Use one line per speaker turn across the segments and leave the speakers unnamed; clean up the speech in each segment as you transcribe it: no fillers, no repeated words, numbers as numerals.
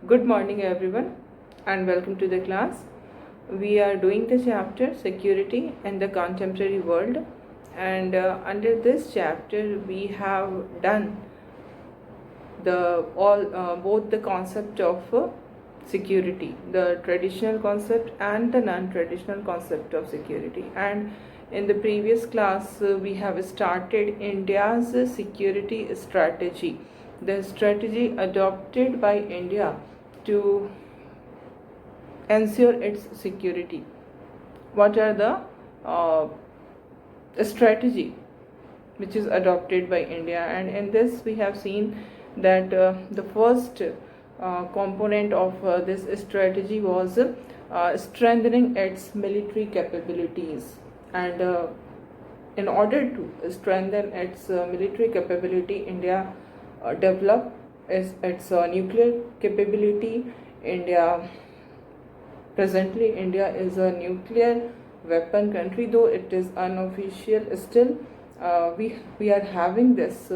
Good morning everyone and welcome to the class. We are doing the chapter Security in the Contemporary World, and under this chapter we have done the both the concept of security, the traditional concept and the non-traditional concept of security. And in the previous class we have started India's security strategy, the strategy adopted by India to ensure its security. What are the strategy which is adopted by India? And in this we have seen that the first component of this strategy was strengthening its military capabilities. And in order to strengthen its military capability, India developed its nuclear capability. Presently India is a nuclear weapon country, though it is unofficial. Still we are having this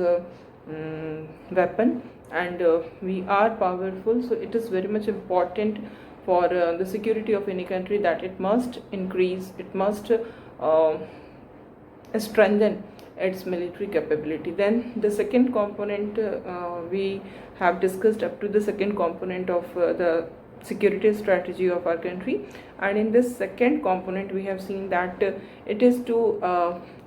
weapon, and we are powerful. So it is very much important for the security of any country that it must increase, it must strengthen its military capability. Then the second component, we have discussed up to the second component of the security strategy of our country. And in this second component we have seen that it is to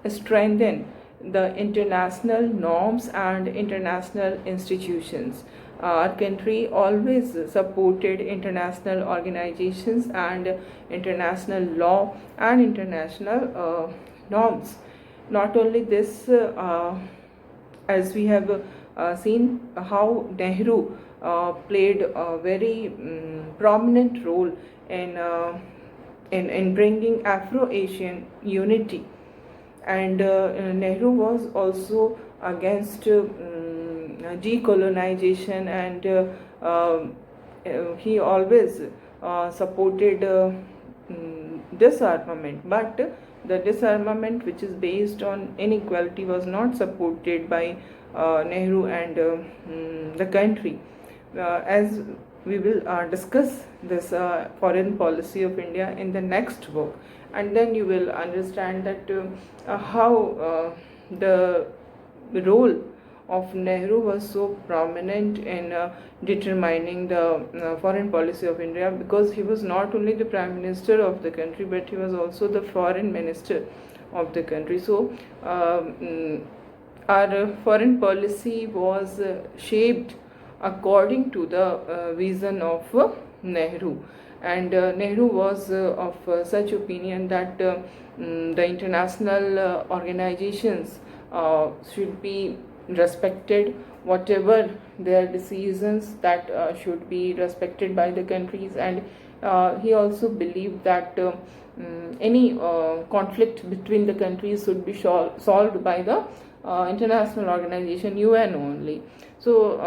strengthen the international norms and international institutions. Our country always supported international organizations and international law and international norms. Not only this, as we have seen how Nehru played a very prominent role in bringing Afro-Asian unity. And Nehru was also against decolonization, and he always supported disarmament. But the disarmament which is based on inequality was not supported by Nehru and the country. As we will discuss this foreign policy of India in the next book, and then you will understand that how the role of Nehru was so prominent in determining the foreign policy of India, because he was not only the Prime Minister of the country, but he was also the Foreign Minister of the country. So our foreign policy was shaped according to the vision of Nehru. And Nehru was of such opinion that the international organizations should be respected, whatever their decisions, that should be respected by the countries. And he also believed that any conflict between the countries should be solved by the international organization UN only. So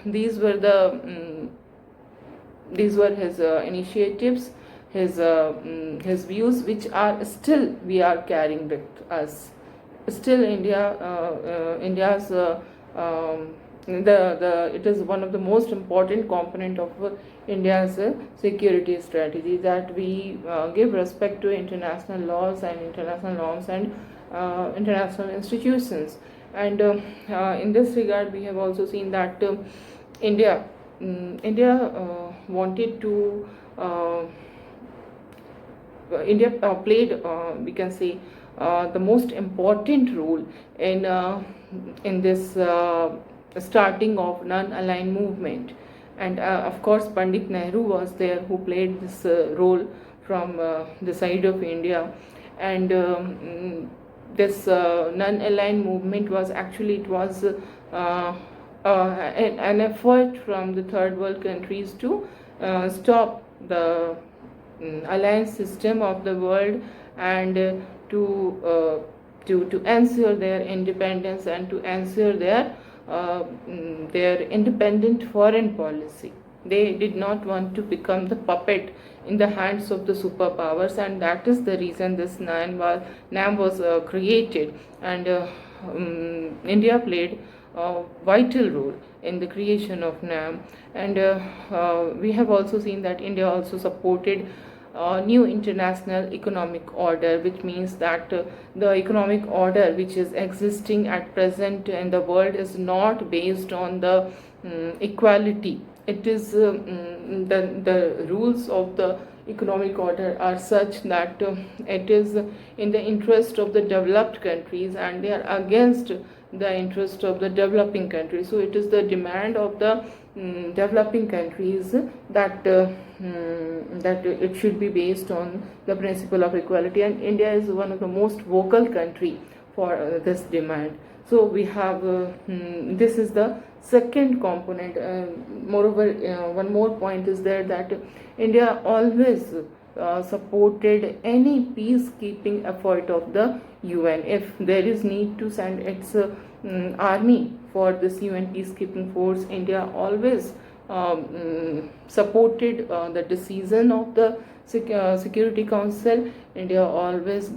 these were his initiatives, his views, which are still we are carrying with us. Still India's it is one of the most important component of India's security strategy, that we give respect to international laws and international norms and international institutions. And in this regard we have also seen that India wanted to India played, we can say, the most important role in this starting of non-aligned movement. And of course Pandit Nehru was there, who played this role from the side of India. And this non-aligned movement was actually, it was an effort from the third world countries to stop the alliance system of the world, and to ensure their independence and to ensure their independent foreign policy. They did not want to become the puppet in the hands of the superpowers, and that is the reason this NAM was created. And India played vital role in the creation of NAM. And we have also seen that India also supported new international economic order, which means that the economic order which is existing at present in the world is not based on the equality. It is the rules of the economic order are such that it is in the interest of the developed countries and they are against the interest of the developing countries. So it is the demand of the developing countries that that it should be based on the principle of equality, and India is one of the most vocal country for this demand. So we have this is the second component. Moreover, one more point is there that India always supported any peacekeeping effort of the UN. If there is need to send its army for this UN peacekeeping force, India always supported the decision of the Security Council. India always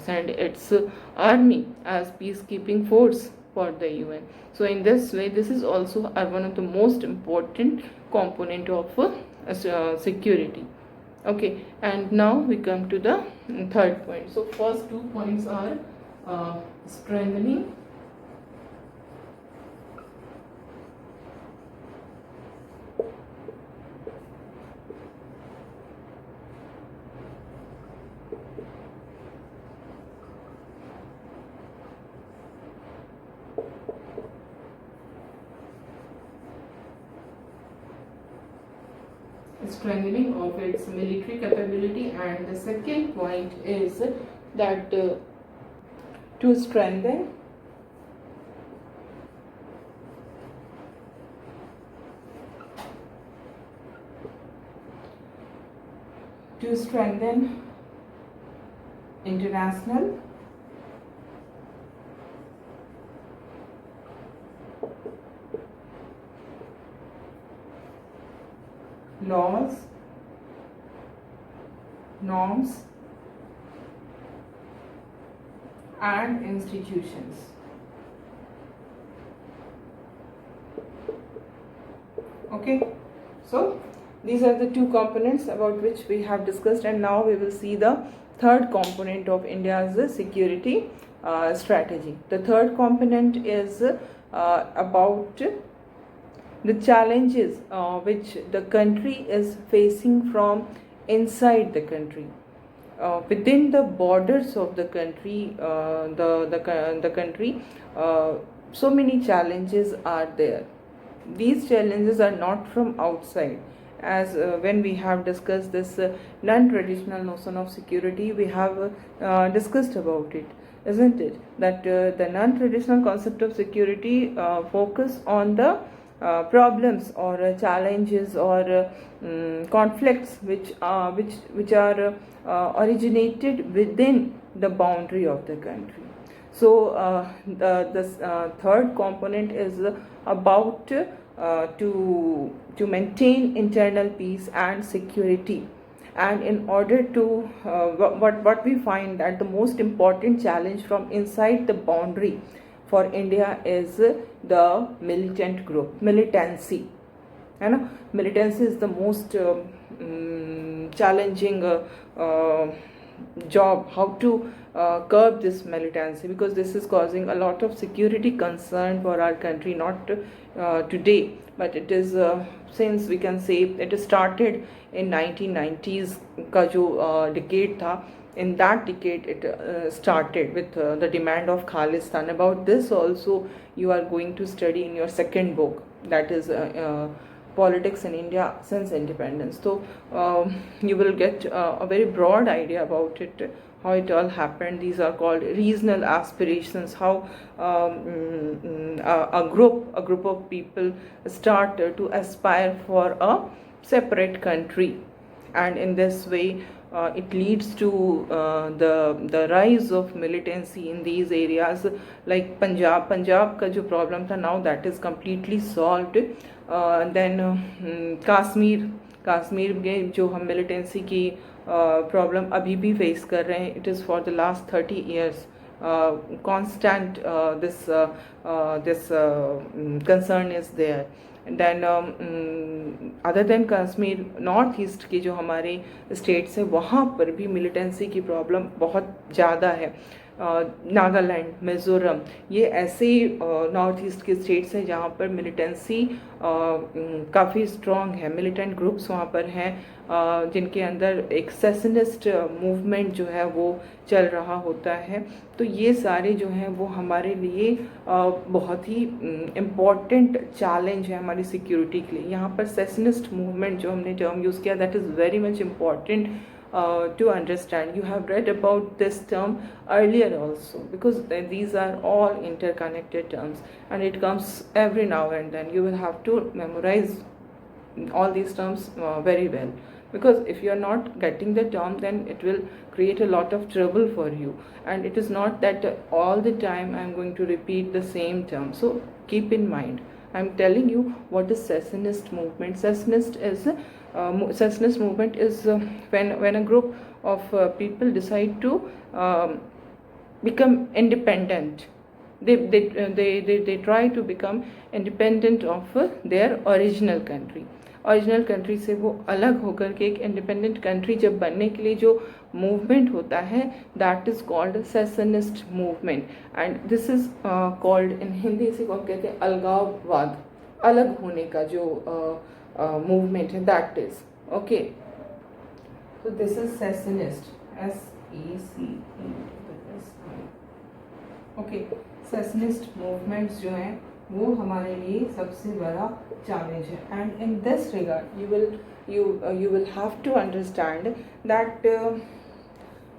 sent its army as peacekeeping force for the UN. So in this way, this is also one of the most important component of security. Okay, and now we come to the third point. So first two points are strengthening strengthening of its military capability, and the second point is that to strengthen international laws, norms, and institutions. Okay, so these are the two components about which we have discussed, and now we will see the third component of India's security strategy. The third component is about the challenges which the country is facing from inside the country. Within the borders of the country, the country, so many challenges are there. These challenges are not from outside. As when we have discussed this non-traditional notion of security, we have discussed about it, isn't it? That the non-traditional concept of security focus on the problems or challenges or conflicts which are originated within the boundary of the country. So the third component is about to maintain internal peace and security. And in order to what we find that the most important challenge from inside the boundary for India is the militant group, militancy. Militancy is the most challenging job, how to curb this militancy, because this is causing a lot of security concern for our country, not today, but it is since we can say it started in 1990s का जो decade था. In that decade it started with the demand of Khalistan. About this also you are going to study in your second book, that is Politics in India since Independence. So you will get a very broad idea about it, how it all happened. These are called regional aspirations, how a group of people start to aspire for a separate country, and in this way it leads to the rise of militancy in these areas like Punjab ka jo problem tha, now that is completely solved. Then Kashmir में जो हम militancy की problem अभी भी face कर रहे हैं, it is for the last 30 years constant this concern is there. Then other than Kashmir, north east की जो हमारे स्टेट्स है वहाँ पर भी मिलिटेंसी की प्रॉब्लम बहुत ज़्यादा है. नागालैंड, मिज़ोरम, ये ऐसे नॉर्थ ईस्ट के स्टेट्स हैं जहाँ पर मिलिटेंसी काफ़ी स्ट्रॉन्ग है. मिलिटेंट ग्रुप्स वहाँ पर हैं जिनके अंदर एक सेशनिस्ट मूवमेंट जो है वो चल रहा होता है. तो ये सारे जो हैं वो हमारे लिए बहुत ही इम्पॉर्टेंट चैलेंज है हमारी सिक्योरिटी के लिए. यहाँ पर सेशनिस्ट मूवमेंट जो हमने टर्म यूज़ किया, that is very much important to understand. You have read about this term earlier also, because these are all interconnected terms and it comes every now and then. You will have to memorize all these terms very well, because if you are not getting the term, then it will create a lot of trouble for you. And it is not that all the time I am going to repeat the same term. So keep in mind, I am telling you what is secessionist movement. Secessionist movement is when a group of people decide to become independent. They try to become independent of their original country. Original country से वो अलग होकर के एक independent country जब बनने के लिए जो मूवमेंट होता है, that is called secessionist movement. And this is called in Hindi, इसे कौन कहते हैं, अलगाववाद, अलग होने का जो मूवमेंट है, दैट इज ओके. तो this is secessionist, SECE. Okay, secessionist movements जो हैं वो हमारे लिए सबसे बड़ा चैलेंज है. And in this regard you will have to understand that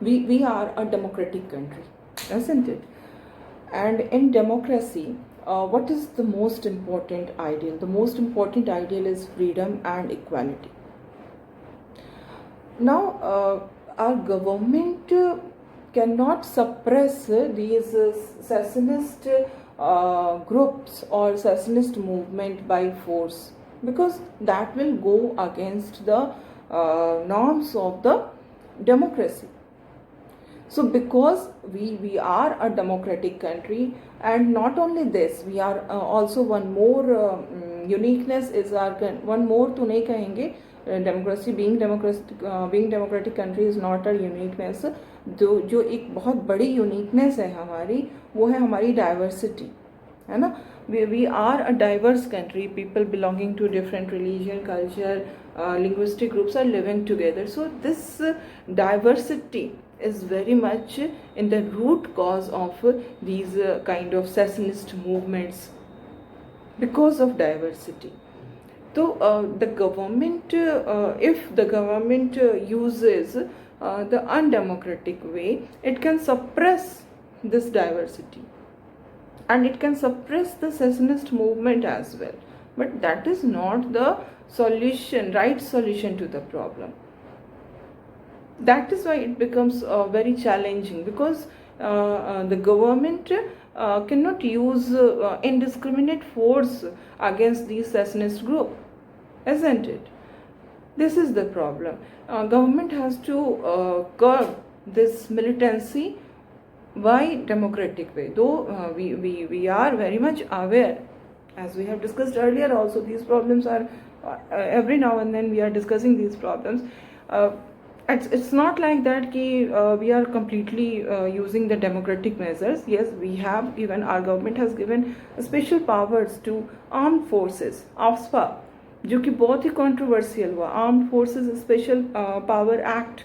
we are a democratic country, isn't it? And in democracy, what is the most important ideal? The most important ideal is freedom and equality. Now our government cannot suppress these secessionist groups or secessionist movement by force, because that will go against the norms of the democracy. So because we are a democratic country, and not only this, we are also one more uniqueness is our one more तो नहीं कहेंगे, democracy being democratic country is not a uniqueness. जो एक बहुत बड़ी uniqueness है हमारी, वो है हमारी डाइवर्सिटी, है ना. we are a diverse country. People belonging to different religion, culture, linguistic groups are living together. So this diversity is very much in the root cause of these kind of secessionist movements, because of diversity. So the government, if the government uses the undemocratic way, it can suppress this diversity, and it can suppress the secessionist movement as well. But that is not the solution, right solution to the problem. That is why it becomes very challenging, because the government cannot use indiscriminate force against these secessionist group, isn't it? This is the problem. Government has to curb this militancy by democratic way. Though we are very much aware, as we have discussed earlier also, these problems are every now and then we are discussing these problems. It's not like that ki we are completely using the democratic measures. Yes, we have given, our government has given special powers to armed forces, AFSPA, जो कि बहुत ही controversial हुआ. Armed forces special power act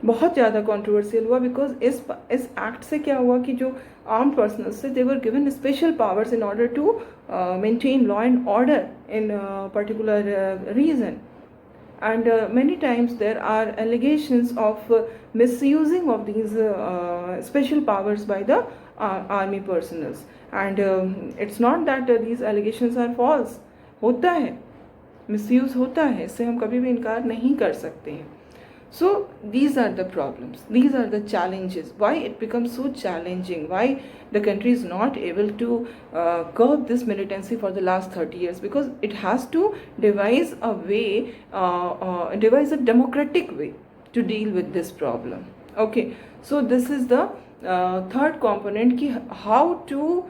बहुत ज़्यादा controversial हुआ, because इस act से क्या हुआ कि जो आर्म्ड पर्सनल्स थे, they were given special powers in order to maintain law and order in particular region. And many times there are allegations of misusing of these special powers by the army personnel. And it's not that these allegations are false. होता है, misuse होता है, इससे हम कभी भी इनकार नहीं कर सकते हैं. So these are the problems, these are the challenges. Why it becomes so challenging? Why the country is not able to curb this militancy for the last 30 years? Because it has to devise a way, devise a democratic way to deal with this problem. Okay, so this is the third component ki how to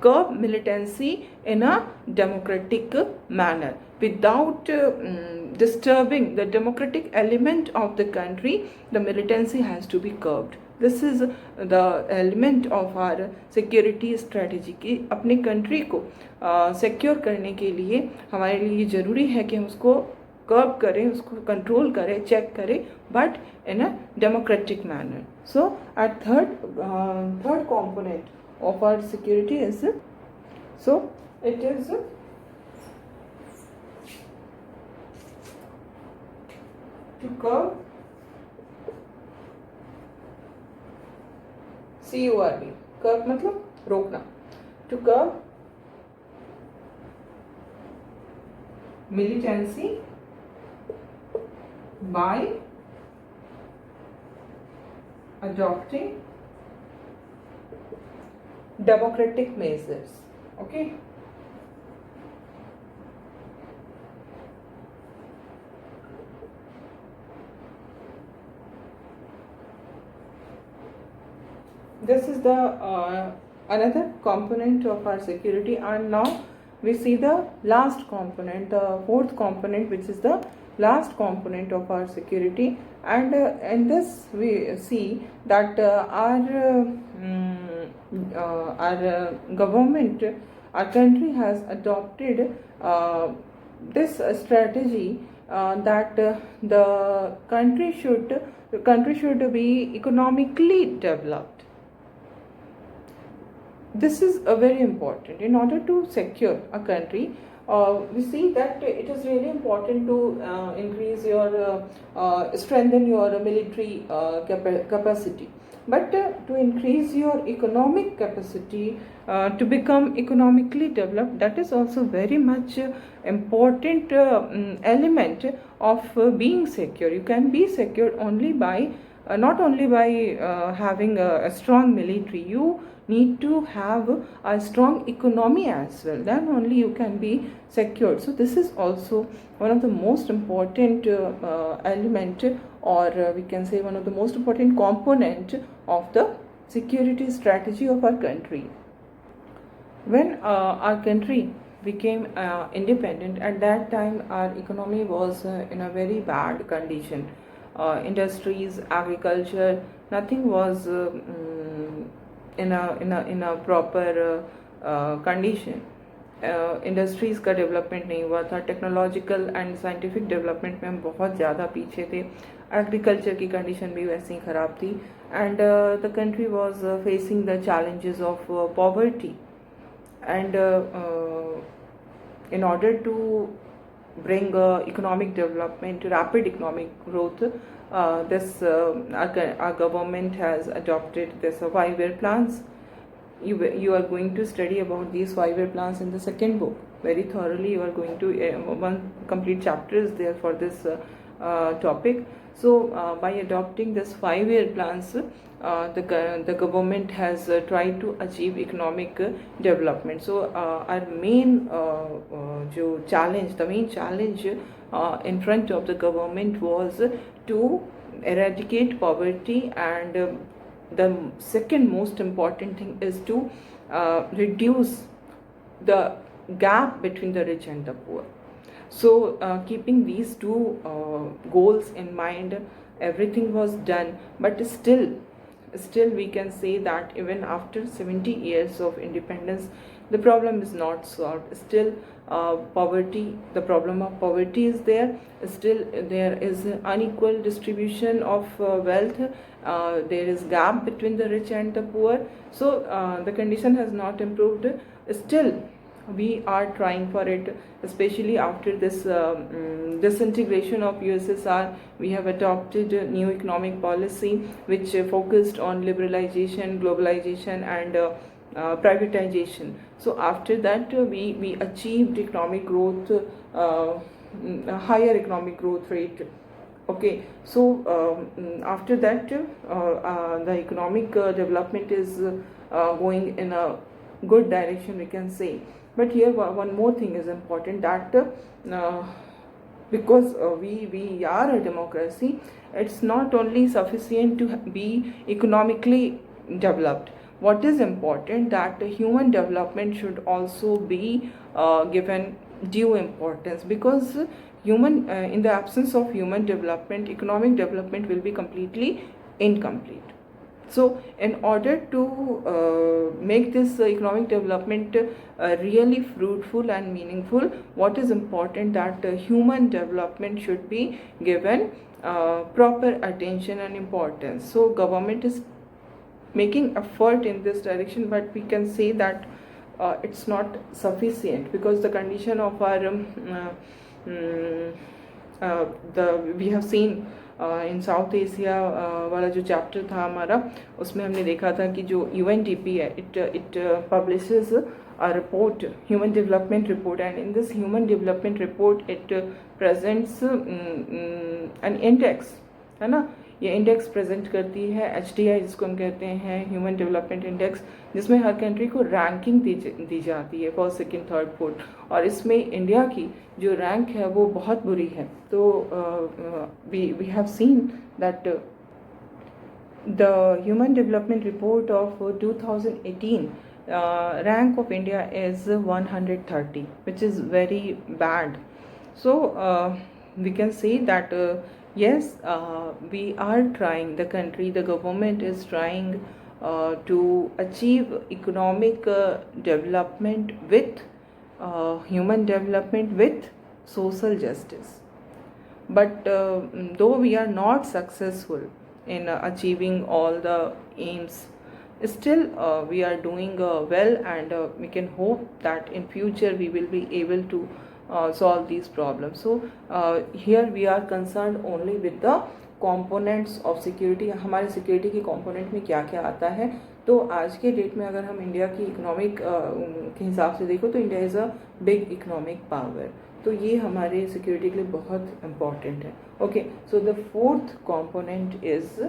curb militancy in a democratic manner without disturbing the democratic element of the country. The militancy has to be curbed. This is the element of our security strategy कि अपने country को secure करने के लिए हमारे लिए ज़रूरी है कि हम उसको कर्ब करें, उसको कंट्रोल करें, चेक करें, but in a democratic manner. So at third component of our security is, so it is to curb CURB. कर्ब मतलब रोकना. To curb militancy by adopting democratic measures. Okay. This is the another component of our security, and now we see the last component, the fourth component, which is the last component of our security. And in this we see that our government, our country has adopted this strategy that the country should be economically developed. This is very important. In order to secure a country, we see that it is really important to increase your strengthen your military capacity, but to increase your economic capacity, to become economically developed, that is also very much important element of being secure. You can be secure only by not only by having a strong military. You need to have a strong economy as well, then only you can be secured. So this is also one of the most important element, or we can say one of the most important component of the security strategy of our country. When our country became independent, at that time our economy was in a very bad condition. Industries, agriculture, nothing was in a proper condition. Industries का development नहीं हुआ था. Technological and scientific development में हम बहुत ज़्यादा पीछे थे. एग्रीकल्चर की कंडीशन भी वैसे ही ख़राब थी. And the country was facing the challenges of poverty. And in order to bring economic development, rapid economic growth, our government has adopted this 5-year plans. You are going to study about these 5-year plans in the second book very thoroughly. You are going to one complete chapter is there for this topic. So by adopting this 5-year plans, the government has tried to achieve economic development. So our main the main challenge in front of the government was to eradicate poverty, and the second most important thing is to reduce the gap between the rich and the poor. So keeping these two goals in mind, everything was done, but still we can say that even after 70 years of independence, the problem is not solved. Still poverty, the problem of poverty is there. Still there is unequal distribution of wealth. There is gap between the rich and the poor. So the condition has not improved. Still we are trying for it, especially after this disintegration of USSR. We have adopted a new economic policy which focused on liberalization, globalization, and privatization. So after that we achieved economic growth, higher economic growth rate. Okay, so after that the economic development is going in a good direction, we can say. But here one more thing is important, that because we are a democracy, it's not only sufficient to be economically developed. What is important, that human development should also be given due importance, because human in the absence of human development, economic development will be completely incomplete. So in order to make this economic development really fruitful and meaningful, what is important, that human development should be given proper attention and importance. So government is making effort in this direction, but we can say that it's not sufficient, because the condition of our we have seen in south Asia वाला जो chapter था हमारा, उसमें हमने देखा था कि जो UNDP है, it publishes a report, human development report, and in this human development report it presents an index, है ना. ये इंडेक्स प्रेजेंट करती है HDI, जिसको हम कहते हैं ह्यूमन डेवलपमेंट इंडेक्स, जिसमें हर कंट्री को रैंकिंग दी जाती है, फर्स्ट, सेकंड, थर्ड, फोर्थ, और इसमें इंडिया की जो रैंक है वो बहुत बुरी है. तो we have seen that the human development report of 2018 rank of India is 130, which is very bad. So we can say that yes, we are trying, the country, the government is trying to achieve economic development with human development with social justice, but though we are not successful in achieving all the aims, still we are doing well, and we can hope that in future we will be able to solve these problems. So here we are concerned only with the components of security. हमारे security के component में क्या क्या आता है. तो आज के डेट में अगर हम इंडिया की इकोनॉमिक के हिसाब से देखो, तो India is a big economic power. तो ये हमारे सिक्योरिटी के लिए बहुत इम्पॉर्टेंट है. Okay, so the fourth component is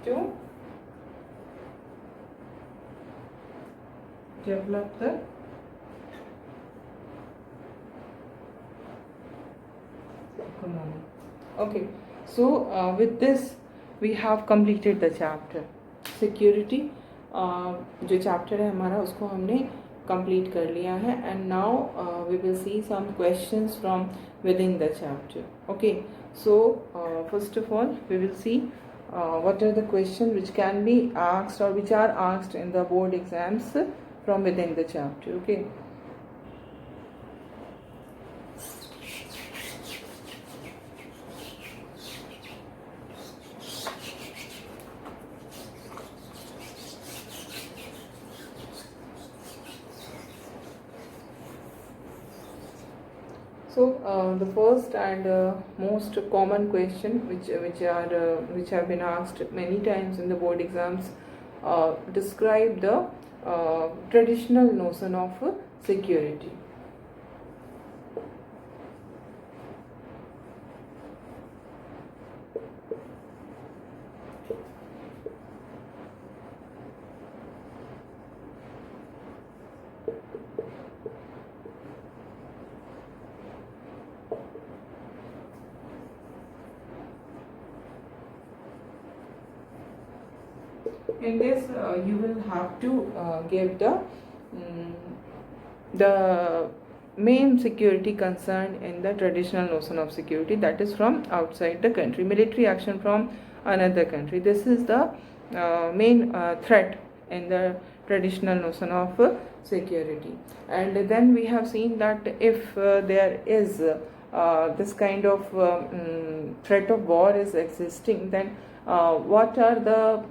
to develop the economy. Okay, so with this we have completed the chapter security. जो चैप्टर है हमारा उसको हमने कंप्लीट कर लिया है, and now we will see some questions from within the chapter. Okay, so first of all we will see what are the questions which can be asked or which are asked in the board exams from within the chapter. Okay, so the first and most common question which have been asked many times in the board exams, describe the traditional notion of security. In this you will have to give the main security concern in the traditional notion of security, that is from outside the country, military action from another country. This is the main threat in the traditional notion of security. And then we have seen that if there is this kind of threat of war is existing, then what are the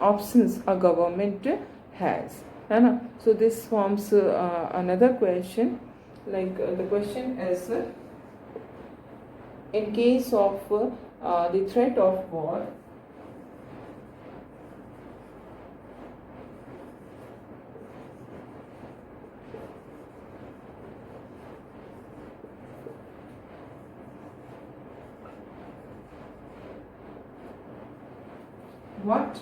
options a government has, है ना. So this forms another question, like the question is, in case of the threat of war, what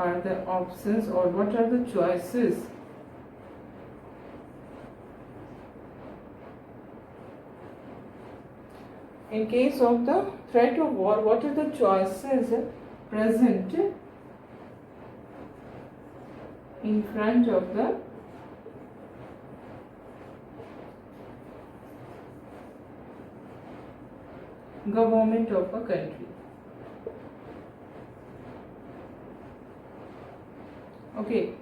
are the options or what are the choices In case of the threat of war, what are the choices present in front of the government of a country? Okay,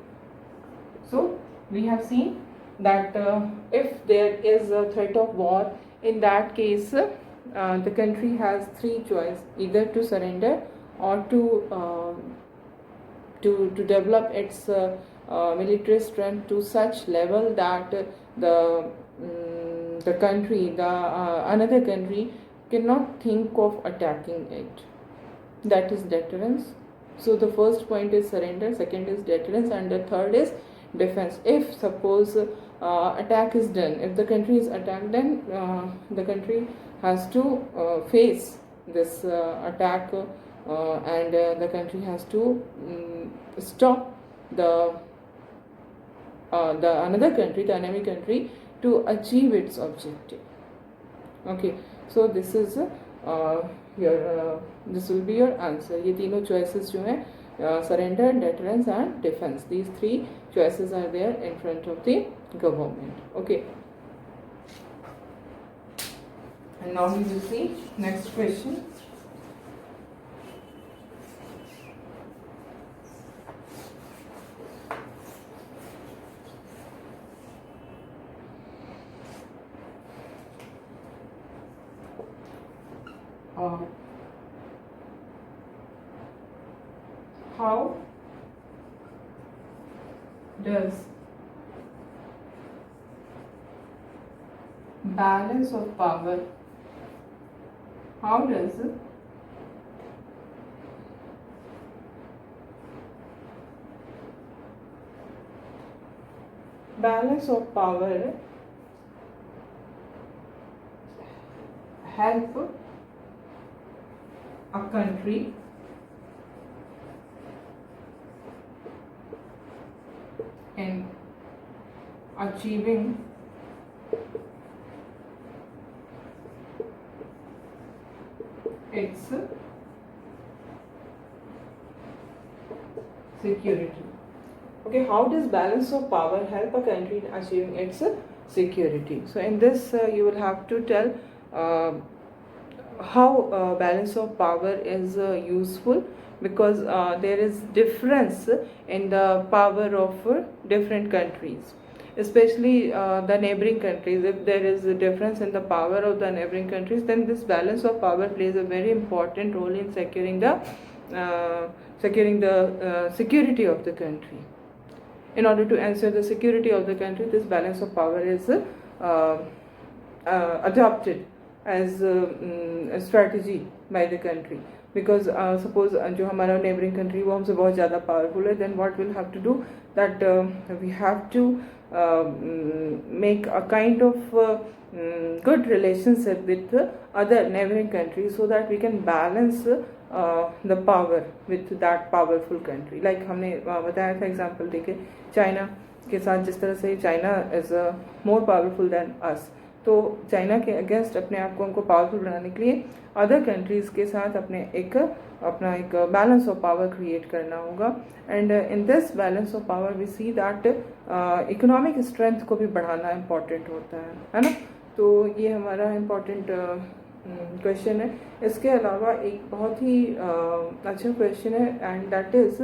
so we have seen that if there is a threat of war, in that case the country has three choices: either to surrender or to develop its military strength to such level that the country, the another country cannot think of attacking it. That is deterrence. So the first point is surrender, second is deterrence, and the third is defense. If suppose attack is done, if the country is attacked, then the country has to face this attack, and the country has to stop the another country, the enemy country, to achieve its objective. Okay, so this is this will be your answer. ये तीनों choices जो हैं, surrender, deterrence and defense, these three choices are there in front of the government. Okay, and now we will see next question. How does balance of power, how does balance of power help a country in achieving its security? Okay, how does balance of power help a country in achieving its security? So in this you will have to tell how balance of power is useful, because there is difference in the power of different countries, especially the neighboring countries. If there is a difference in the power of the neighboring countries, then this balance of power plays a very important role in securing the security of the country. In order to ensure the security of the country, this balance of power is adopted as a strategy by the country. Because suppose जो हमारा neighboring country वो हमसे बहुत ज़्यादा powerful है, then what we'll have to do, that we have to make a kind of good relationship with other neighboring countries, so that we can balance the power with that powerful country. Like हमने बताया था example देके China के साथ, जिस तरह से China is more powerful than us, तो चाइना के अगेंस्ट अपने आप को हमको पावरफुल बनाने के लिए अदर कंट्रीज़ के साथ अपना एक बैलेंस ऑफ पावर क्रिएट करना होगा. And in this balance of power we see that economic strength को भी बढ़ाना इम्पॉर्टेंट होता है ना. तो ये हमारा इम्पॉर्टेंट क्वेश्चन है. इसके अलावा एक बहुत ही अच्छा क्वेश्चन है, एंड दैट इज़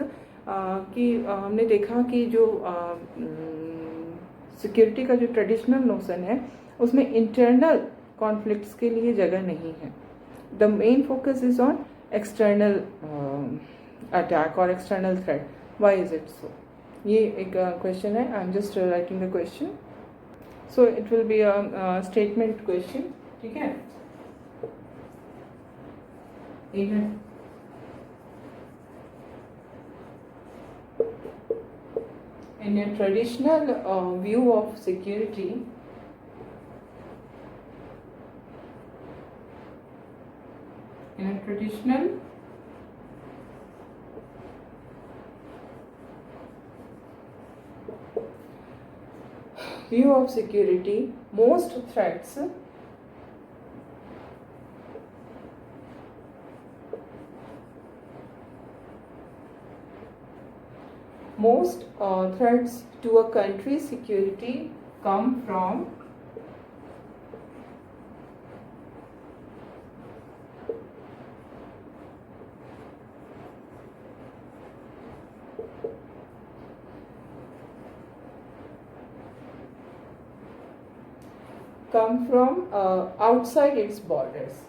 कि हमने देखा कि जो सिक्योरिटी का जो ट्रेडिशनल नोशन है, उसमें इंटरनल कॉन्फ्लिक्ट्स के लिए जगह नहीं है. The main focus is on external attack और external threat. Why is it so? ये एक क्वेश्चन है. I am just writing the question. So it will be a statement question. ठीक है. In a traditional view of security, in a traditional view of security, most threats Most threats to a country's security come from outside its borders.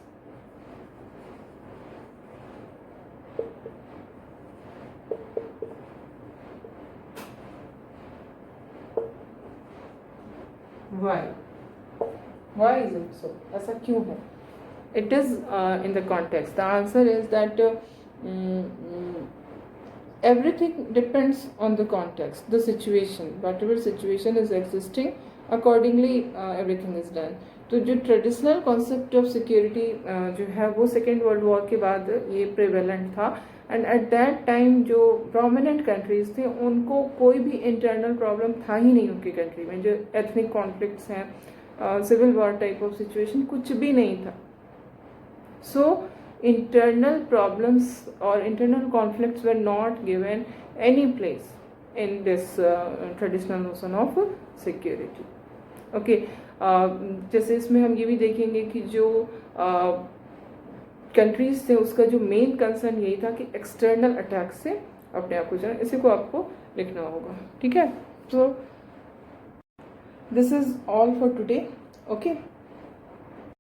Why? Why is it so? ऐसा क्यों है? It is in the context. The answer is that everything depends on the context, the situation. Whatever situation is existing, accordingly everything is done. तो जो traditional concept of security जो है वो second world war के बाद ये prevalent था. And at that time जो प्रोमिनेंट कंट्रीज थे उनको कोई भी इंटरनल प्रॉब्लम था ही नहीं उनकी कंट्री में. जो एथनिक कॉन्फ्लिक्ट्स हैं, civil war type of situation कुछ भी नहीं था. सो internal problems or internal conflicts were not given any place in this traditional notion of security. Okay, जैसे इसमें हम ये भी देखेंगे कि जो कंट्रीज थे उसका जो मेन कंसर्न यही था कि एक्सटर्नल अटैक से अपने आप को जाना. इसी को आपको लिखना होगा. ठीक है. So this is all for today. Okay.